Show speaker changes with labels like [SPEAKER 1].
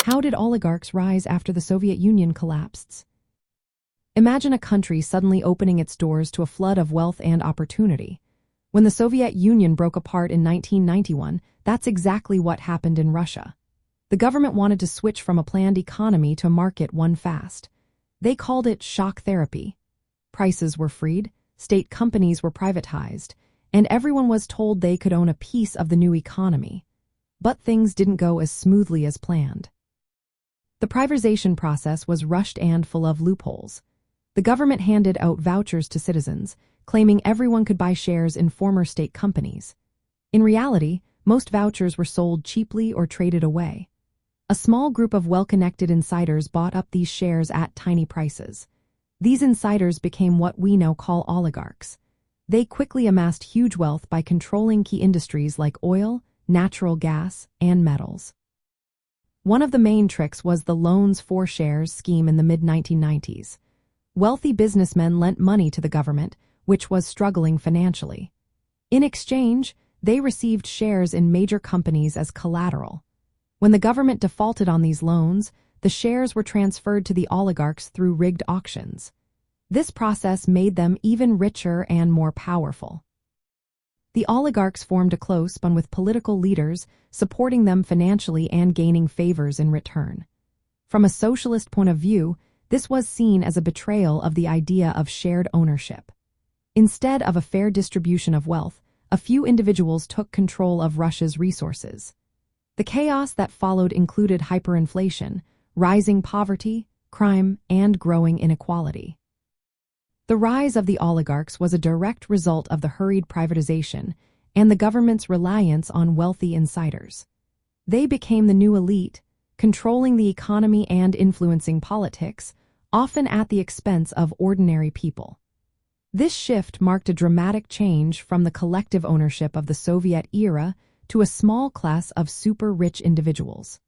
[SPEAKER 1] How did oligarchs rise after the Soviet Union collapsed? Imagine a country suddenly opening its doors to a flood of wealth and opportunity. When the Soviet Union broke apart in 1991, that's exactly what happened in Russia. The government wanted to switch from a planned economy to a market one fast. They called it shock therapy. Prices were freed, state companies were privatized, and everyone was told they could own a piece of the new economy. But things didn't go as smoothly as planned. The privatization process was rushed and full of loopholes. The government handed out vouchers to citizens, claiming everyone could buy shares in former state companies. In reality, most vouchers were sold cheaply or traded away. A small group of well-connected insiders bought up these shares at tiny prices. These insiders became what we now call oligarchs. They quickly amassed huge wealth by controlling key industries like oil, natural gas, and metals. One of the main tricks was the loans for shares scheme in the mid-1990s. Wealthy businessmen lent money to the government, which was struggling financially. In exchange, they received shares in major companies as collateral. When the government defaulted on these loans, the shares were transferred to the oligarchs through rigged auctions. This process made them even richer and more powerful. The oligarchs formed a close bond with political leaders, supporting them financially and gaining favors in return. From a socialist point of view, this was seen as a betrayal of the idea of shared ownership. Instead of a fair distribution of wealth, a few individuals took control of Russia's resources. The chaos that followed included hyperinflation, rising poverty, crime, and growing inequality. The rise of the oligarchs was a direct result of the hurried privatization and the government's reliance on wealthy insiders. They became the new elite, controlling the economy and influencing politics, often at the expense of ordinary people. This shift marked a dramatic change from the collective ownership of the Soviet era to a small class of super-rich individuals.